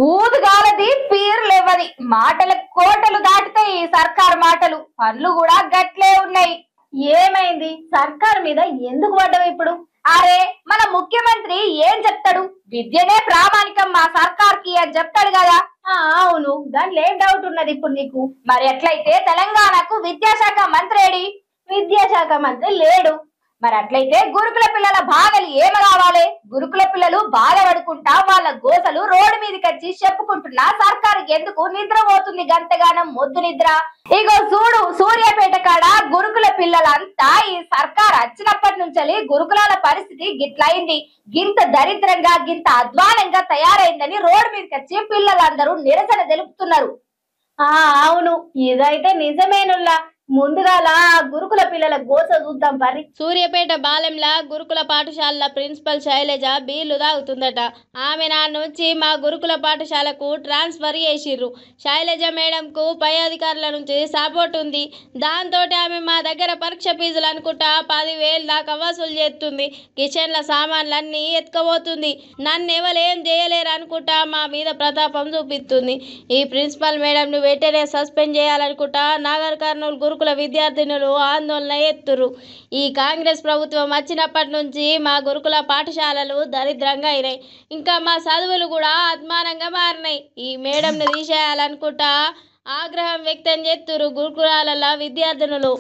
ఊదుగాలది పీర్లేవది మాటల కోటలు దాటితే ఈ సర్కార్ మాటలు పనులు కూడా గట్లే ఉన్నాయి. ఏమైంది? సర్కార్ మీద ఎందుకు పడ్డావు ఇప్పుడు? అరే మన ముఖ్యమంత్రి ఏం చెప్తాడు? విద్యనే ప్రామాణికం మా సర్కార్కి అని చెప్తాడు కదా. అవును, దాంట్లో ఏం డౌట్ ఉన్నది ఇప్పుడు నీకు? మరి ఎట్లయితే తెలంగాణకు విద్యాశాఖ మంత్రి ఏడి? విద్యాశాఖ మంత్రి లేడు. మరి అట్లయితే గురుకుల పిల్లల బాధలు ఏమి కావాలి? గురుకుల పిల్లలు బాధపడుకుంటా వాళ్ళ గోసలు రోడ్డు మీదకి వచ్చి చెప్పుకుంటున్నా సర్కారుకి ఎందుకు నిద్ర పోతుంది గంతగానం మొద్దు నిద్ర? ఇగో చూడు, సూర్యాపేట కాడ గురుకుల పిల్లలంతా ఈ సర్కార్ వచ్చినప్పటి నుంచి గురుకులాల పరిస్థితి గిట్లయింది. గింత దరిద్రంగా గింత అధ్వానంగా తయారైందని రోడ్డు మీదకి వచ్చి పిల్లలందరూ నిరసన తెలుపుతున్నారు. అవును, ఇదైతే నిజమేనుల్లా. ముందుగాల గురుకుల పిల్లల గోస చూద్దాం పరి. సూర్యాపేట బాలెంలా గురుకుల పాఠశాలల ప్రిన్సిపల్ శైలజ బీళ్లు తాగుతుందట. ఆమె నా నుంచి మా గురుకుల పాఠశాలకు ట్రాన్స్ఫర్ చేసిర్రు. శైలజ మేడంకు పై అధికారుల నుంచి సపోర్ట్ ఉంది. దాంతో ఆమె మా దగ్గర పరీక్ష ఫీజులు అనుకుంటా 10,000 దాకా వసూలు చేస్తుంది. కిచెన్ల సామాన్లన్నీ ఎత్తుకపోతుంది. నన్ను ఎవరేం చేయలేరు అనుకుంటా మా మీద ప్రతాపం చూపిస్తుంది. ఈ ప్రిన్సిపల్ మేడంను వెంటనే సస్పెండ్ చేయాలనుకుంటా నాగర్ కర్నూలు గురుకుల విద్యార్థినులు ఆందోళన ఎత్తురు. ఈ కాంగ్రెస్ ప్రభుత్వం వచ్చినప్పటి నుంచి మా గురుకుల పాఠశాలలు దరిద్రంగా అయినాయి. ఇంకా మా చదువులు కూడా అద్మానంగా మారినాయి. ఈ మేడంను తీసేయాలనుకుంటా ఆగ్రహం వ్యక్తం చేస్తురు గురుకులాల విద్యార్థినులు.